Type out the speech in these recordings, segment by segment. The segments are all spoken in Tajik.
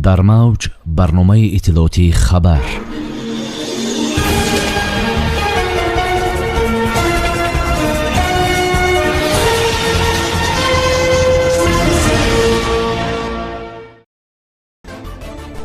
در موج برنامه اطلاعاتی خبر.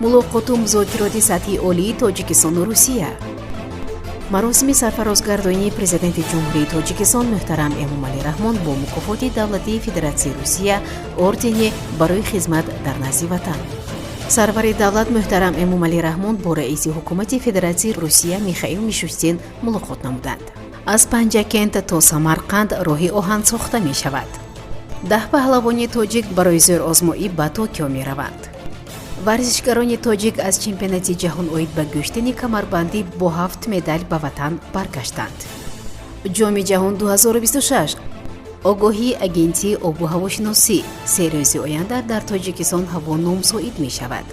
мулоқоту музокироти сатҳи олии тоҷикистону русия. маросими сарфарозгардонии президенти ҷумҳурии тоҷикистон муҳтарам эмомалӣ раҳмон бо мукофоти давлатии федератсияи русия ордене барои хизмат дар назди ватан. сарвари давлат муҳтарам эмомалӣ раҳмон бо раиси ҳукумати федератсияи русия Михаил Мишустин мулоқот намуданд. аз Панҷакент то Самарқанд роҳи оҳан сохта мешавад. 10 паҳлавони тоҷик барои зӯрозмоӣ ба Токио мераванд. варзишгарони тоҷик аз чемпионати ҷаҳон оид ба гӯштани камарбандӣ бо 7 медаль ба ватан баргаштанд. ҷоми ҷаҳон 2026 огоҳии агентии обу ҳавошиносӣ: 3 рӯзи оянда дар тоҷикистон ҳаво номсоид мешавад.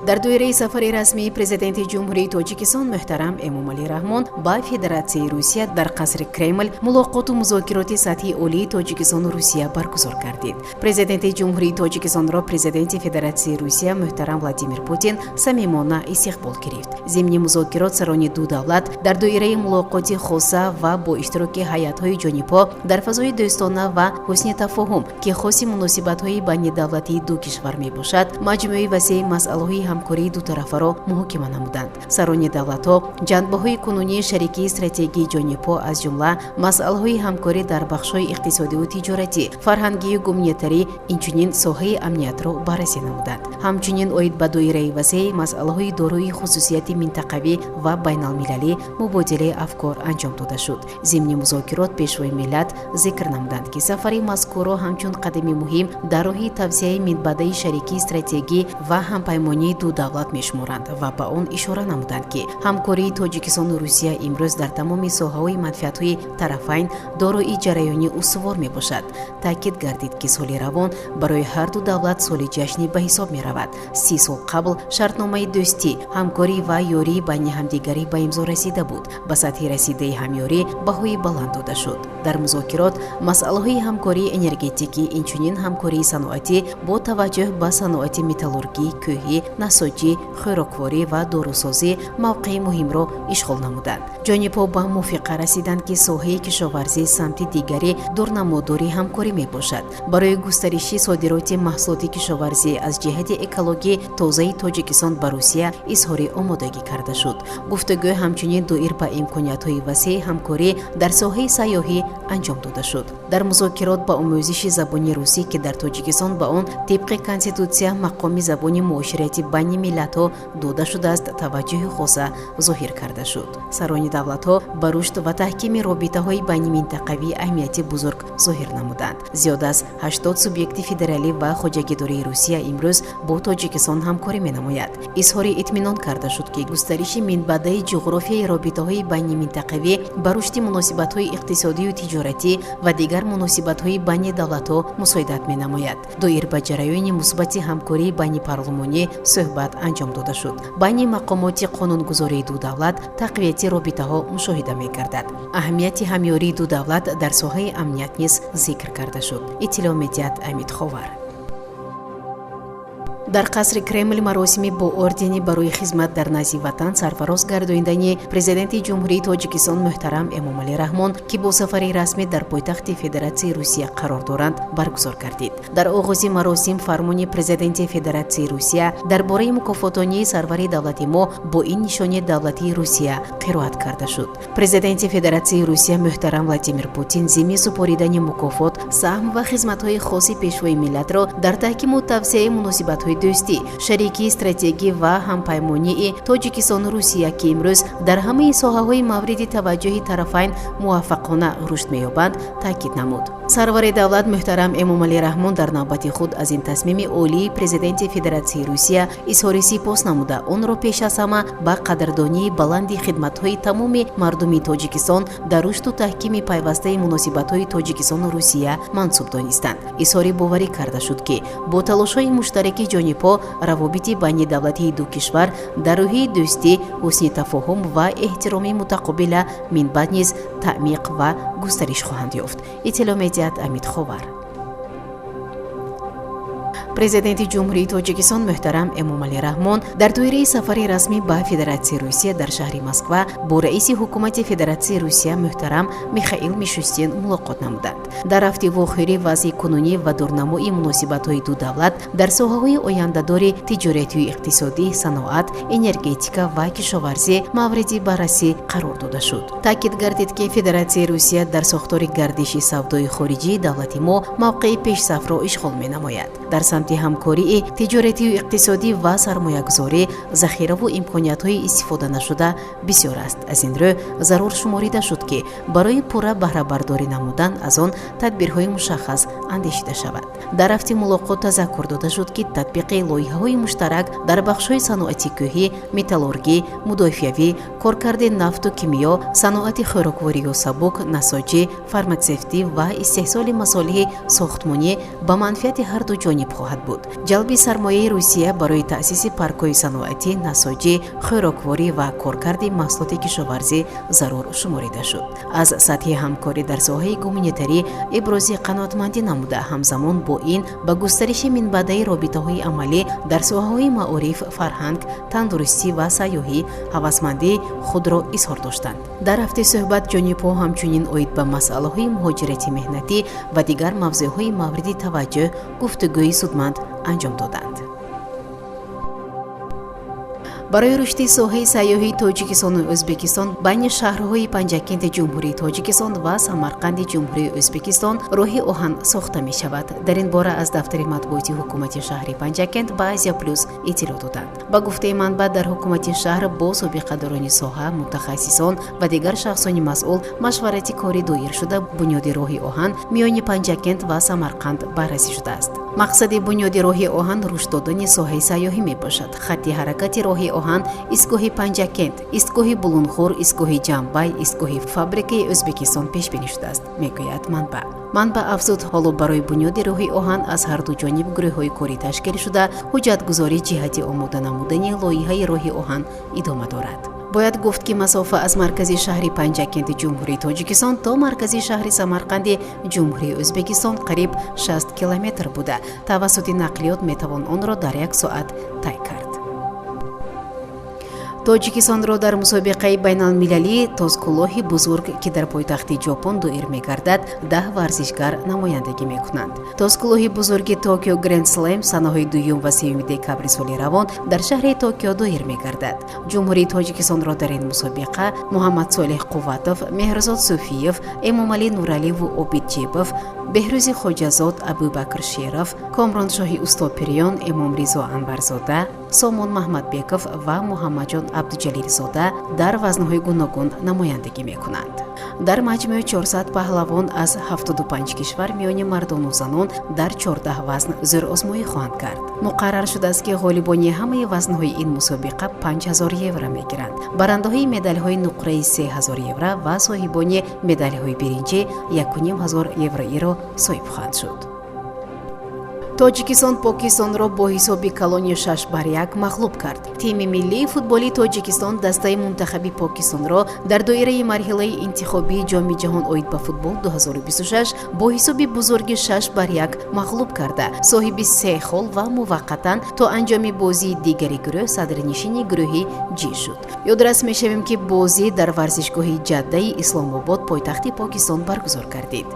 дар доираи сафари расмии президенти ҷумҳурии тоҷикистон муҳтарам эмомалӣ раҳмон ба федератсияи русия дар қасри Кремл мулоқоту музокироти сатҳи олии тоҷикистону русия баргузор гардид. президенти ҷумҳурии тоҷикистонро президенти федератсияи русия муҳтарам Владимир Путин самимона истиқбол гирифт. зимни музокирот сарони ду давлат дар доираи мулоқоти хоса ва бо иштироки ҳайатҳои ҷонибҳо дар фазои дӯстона ва ҳусни тафоҳум ки хоси муносибатҳои байниадавлатии ду кишвар мебошад, маҷмӯи васеи масъалаҳои ҳамкории дутарафаро муҳокима намуданд. сарони давлатҳо ҷанбаҳои кунунии шарикии стратегии ҷонибҳо аз ҷумла масъалаҳои ҳамкорӣ дар бахшҳои иқтисодиву тиҷоратӣ, фарҳангию гумнитарӣ, инчунин соҳаи амниятро баррасӣ намуданд. ҳамчунин оид ба доираи васеъ масъалаҳои дорои хусусияти минтақавӣ ва байналмилалӣ мубодилаи афкор анҷом дода шуд. зимни музокирот пешвои миллат зикр намуданд ки сафари мазкурро ҳамчун қадами муҳим дар роҳи тавсеяи минбаъдаи шарикии стратегӣ ва ҳампаймонии ду давлат мешуморанд ва ба он ишора намуданд ки ҳамкории тоҷикистону русия имрӯз дар тамоми соҳаҳои манфиатҳои тарафайн дорои ҷараёни устувор мебошад. таъкид гардид ки соли равон барои ҳарду давлат соли ҷашнӣ ба ҳисоб меравад. 30 сол қабл шартномаи дӯстӣ, ҳамкорӣ ва ёрии байни ҳамдигарӣ ба имзо расида буд. ба сатҳи расидаи ҳамёрӣ баҳои баланд дода шуд. дар музокирот масъалаҳои ҳамкории энергетикӣ, инчунин ҳамкории саноатӣ бо таваҷҷӯҳ ба саноати металлургӣ, кӯҳӣ, насоҷӣ, хӯрокворӣ ва дорусозӣ мавқеи муҳимро ишғол намуданд. ҷонибҳо ба мувофиқа расиданд ки соҳаи кишоварзӣ самти дигари дурнамудори ҳамкорӣ мебошад. барои густариши содироти маҳсулоти кишоварзӣ аз ҷиҳати экологии тозаи тоҷикистон ба русия изҳори омодагӣ карда шуд. гуфтугӯ ҳамчунин доир ба имкониятҳои васеъи ҳамкорӣ дар соҳаи сайёҳӣ анҷом дода шуд. дар музокирот ба омӯзиши забони русӣ ки дар тоҷикистон ба он тибқи конститутсия мақоми забони муоширати байни миллатҳо дода шудааст, таваҷҷӯҳи хоса зоҳир карда шуд. сарони давлатҳо ба рушд ва таҳкими робитаҳои байниминтақавӣ аҳамияти бузург зоҳир намуданд. зиёд аз 80 субъекти федералӣ ва хоҷагидории русия имрӯз бо тоҷикистон ҳамкорӣ менамояд. изҳори итминон карда шуд ки густариши минбаъдаи ҷуғрофияи робитаҳои байниминтақавӣ ба рушди муносибатҳои иқтисодию тиҷоратӣ ва дигар муносибатҳои байни давлатҳо мусоидат менамояд. доир ба ҷараёни мусбати ҳамкории байни парлумонӣ суҳбат анҷом дода шуд. байни мақомоти қонунгузории ду давлат тақвияти робитаҳо мушоҳида мегардад. аҳамияти ҳамёрии ду давлат дар соҳаи амният низ зикр карда шуд. иттилоъ медиҳад Амид Ховар. дар қасри Кремл маросими бо ордени барои хизмат дар назди ватан сарфароз гардонидани президенти ҷумҳурии тоҷикистон муҳтарам эмомалӣ раҳмон ки бо сафари расмӣ дар пойтахти федератсияи русия қарор доранд баргузор гардид. дар оғози маросим фармони президенти федератсияи русия дар бораи мукофотонии сарвари давлати мо бо ин нишони давлатии русия қироат карда шуд. президенти федератсияи русия муҳтарам Владимир Путин зимни супоридани мукофот, саҳм ва хизматҳои хоси пешвои миллатро дар таҳкиму тавсеяи муносибатҳои дӯстӣ, шарикии стратегӣ ва ҳампаймонии тоҷикистону русия ки имрӯз дар ҳамаи соҳаҳои мавриди таваҷҷӯҳи тарафайн муваффақона рушд меёбанд, таъкид намуд. сарвари давлат муҳтарам эмомалӣ раҳмон дар навбати худ аз ин тасмими олии президенти федератсияи русия изҳори сипос намуда, онро пеш аз ҳама ба қадрдонии баланди хидматҳои тамоми мардуми тоҷикистон дар рушду таҳкими пайвастаи муносибатҳои тоҷикистону русия мансуб донистанд. изҳори боварӣ карда шуд ки бо талошҳои муштараки ҷонибҳо равобити байни давлатии ду кишвар дар рӯҳи дӯстӣ, ҳусни тафоҳум ва эҳтироми мутақобила минбаъд низ таъмиқ ва густариш хоҳанд ёфт. иттилоъ медиҳад Амид Ховар. президенти ҷумҳурии тоҷикистон муҳтарам эмомалӣ раҳмон дар доираи сафари расмӣ ба федератсияи русия дар шаҳри Москва бо раиси ҳукумати федератсияи русия муҳтарам Михаил Мишустин мулоқот намуданд. Дар ҳафти вохӯрӣ вазъи кунунӣ ва дурнамои муносибатҳои ду давлат дар соҳаҳои ояндадори тиҷоратию иқтисодӣ, саноат, энергетика ва кишоварзӣ мавриди баррасӣ қарор дода шуд. Таъкид гардид ки федератсияи русия дар сохтори гардиши савдои хориҷии давлати мо мавқеи пешсафро ишғол менамояд. Дар самти ҳамкории тиҷоратию иқтисодӣ ва сармоягузорӣ захираву имкониятҳои истифоданашуда бисёр аст. Аз ин рӯ зарур шуморида шуд ки барои пурра баҳрабардорӣ намудан аз он тадбирҳои мушаххас андешида шавад. Дар ҳафти мулоқот тазаккур дода шуд ки татбиқи лоиҳаҳои муштарак дар бахшҳои саноати кӯҳӣ, металлургӣ, мудофиавӣ, коркарди нафту кимиё, саноати хӯрокворию сабук, насоҷӣ, фарматсевтӣ ва истеҳсоли масолиҳи сохтмонӣ ба манфиати ҳарду ҷониб хоҳад буд. ҷалби сармояи Русия барои таъсиси паркҳои саноатӣ, насоҷӣ, хӯрокворӣ ва коркарди маҳсулоти кишоварзӣ зарур шуморида шуд. Аз сатҳи ҳамкорӣ дар соҳаи гуманитарӣ ибрози қаноатмандӣ намуда, ҳамзамон бо ин ба густариши минбаъдаи робитаҳои амалӣ дар соҳаҳои маориф, фарҳанг, тандурустӣ ва сайёҳӣ ҳавасмандии худро изҳор доштанд. Дар ҳафти суҳбат ҷонибҳо ҳамчунин оид ба масъалаҳои муҳоҷирати меҳнатӣ ва дигар мавзӯъҳои мавриди таваҷҷӯҳ гуфтугӯи судманд анҷом доданд. барои рушди соҳаи сайёҳии Тоҷикистону Ӯзбекистон байни шаҳрҳои Панҷакенти Ҷумҳурии Тоҷикистон ва Самарқанди Ҷумҳурии Ӯзбекистон роҳи оҳан сохта мешавад. Дар ин бора аз дафтари матбуоти ҳукумати шаҳри Панҷакент ба Азия Плюс иттилоъ доданд. Ба гуфтаи манбаъ, дар ҳукумати шаҳр бо собиқадорони соҳа, мутахассисон ва дигар шахсони масъул машварати корӣ доир шуда бунёди роҳи оҳан миёни Панҷакент ва Самарқанд баррасӣ шудааст. мақсади бунёди роҳи оҳан рушд додани соҳаи сайёҳӣ мебошад. хатти ҳаракати роҳи оҳан истгоҳи Панҷакент, истгоҳи Булунхур, истгоҳи Ҷамбай, истгоҳи фабрикаи Ӯзбекистон пешбинӣ шудааст, мегӯяд манбаъ. манбаъ афзуд, ҳоло барои бунёди роҳи оҳан аз ҳарду ҷониб гурӯҳҳои корӣ ташкил шуда ҳуҷҷатгузорӣ ҷиҳати омода намудани лоиҳаи роҳи оҳан идома дорад. бояд гуфт ки масофа аз маркази шаҳри Панҷакенти Ҷумҳурии Тоҷикистон то маркази шаҳри Самарқанди Ҷумҳурии Ӯзбекистон қариб 60 километр буда тавассути нақлиёт метавон онро дар 1 соат тай кард. Тоҷикистонро дар мусобиқаи байналмилалии тозкулоҳи бузург, ки дар пойтахти Ҷопон доир мегардад, 10 варзишгар намояндагӣ мекунанд. Тозкулоҳи бузурги Токио Гранд Слем санаҳои 2 ва 3 декабри соли равон дар шаҳри Токио доир мегардад. Ҷумҳурии Тоҷикистонро дар ин мусобиқа Муҳаммадсолеҳ Қувватов, Меҳрузод Суфиев, Эмомалӣ Нураливу Обидҷебов, Беҳрӯзи Хоҷазод, Абубакр Шеров, Комроншоҳи Устопириён, Эмомризо Анварзода, Сомон Маҳмадбеков ва Муҳаммаҷон Абдуҷалилзода дар вазнҳои гуногун намояндагӣ мекунанд. дар маҷмӯи 400 паҳлавон аз 75 кишвар миёни мардону занон дар 14 вазн зӯрозмоӣ хоҳанд кард. муқаррар шудааст ки ғолибони ҳамаи вазнҳои ин мусобиқа 5000 евро мегиранд. барандаҳои медалҳои нуқраи 3000 евро ва соҳибони медалҳои биринҷӣ 1500 евроиро соҳиб хоҳанд шуд. Тоҷикистон Покистонро бо ҳисоби калони 6-1 мағлуб кард. Тими миллии футболи Тоҷикистон дастаи мунтахаби Покистонро дар доираи марҳилаи интихобии ҷоми ҷаҳон оид ба футбол 2026 бо ҳисоби бузурги 6-1 мағлуб карда, соҳиби 3 хол ва муваққатан то анҷоми бозии дигари гурӯҳ садрнишини гурӯҳи Ҷ шуд. ёдрас мешавем, ки бозӣ дар варзишгоҳи Ҷаддаи Исломобод пойтахти Покистон баргузор гардид.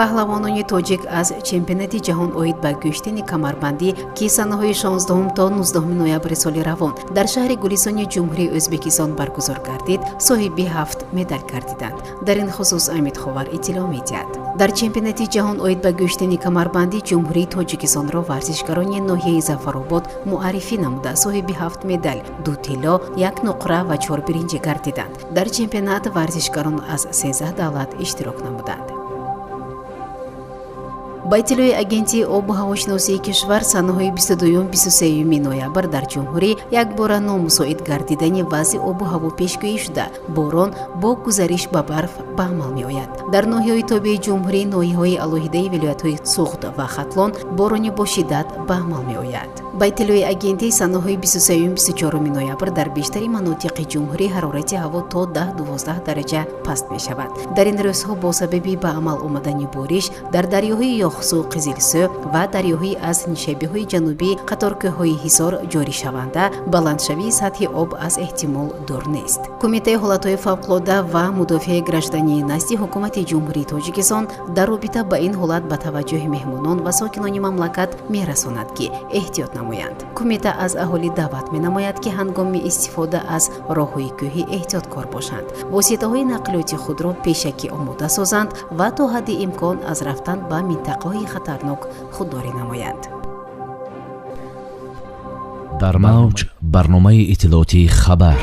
паҳлавонони тоҷик аз чемпионати ҷаҳон оид ба кӯштани камарбандӣ, ки санаҳои 16 то 19 ноябри соли равон дар шаҳри Гулистони Ҷумҳурии Ӯзбекистон баргузор гардид, соҳиби 7 медаль гардиданд. дар ин хусус Амид Ховар иттилоъ медиҳад. дар чемпионати ҷаҳон оид ба кӯштани камарбандӣ Ҷумҳурии Тоҷикистонро варзишгарони ноҳияи Зафаробод муаррифӣ намуда, соҳиби 7 медаль, 2 тилло, 1 нуқра ва 4 биринҷӣ гардиданд. дар чемпионат варзишгарон аз 13 давлат иштирок намуданд. ба иттилои агентии обу ҳавошиносии кишвар, санаҳои 22-23 ноябр дар ҷумҳурӣ якбора номусоид гардидани вазъи обу ҳаво пешгӯӣ шуда, борон бо гузариш ба барф ба амал меояд. дар ноҳияҳои тобии ҷумҳурӣ, ноҳияҳои алоҳидаи вилоятҳои Суғд ва Хатлон борони бо шиддат ба амал меояд. ба иттилои агентӣ, санаҳои 23-24 ноябр дар бештари манотиқи ҷумҳурӣ ҳарорати ҳаво то 10-12 дараҷа паст мешавад. дар ин рӯзҳо бо сабаби ба амал омадани бориш дар дарёҳои шохсу қизилсӯ ва дарёҳӣ аз нишебиҳои ҷанубӣ қаторкӯҳҳои ҳисор ҷоришаванда баландшавии сатҳи об аз эҳтимол дур нест. Кумитаи ҳолатҳои фавқулода ва мудофиаи гражданӣ назди ҳукумати ҷумҳурии Тоҷикистон дар робита ба ин ҳолат ба таваҷҷӯҳи меҳмонон ва сокинони мамлакат мерасонад ки эҳтиёт намоянд. Кумита аз аҳолӣ даъват менамояд ки ҳангоми истифода аз роҳҳои кӯҳӣ эҳтиёткор бошанд, воситаҳои нақлиёти худро пешакӣ омода созанд ва то ҳадди имкон аз рафтан ба минтақаҳои хатарнок худдорӣ намоянд. дар мавҷ барномаи иттилоотии хабар.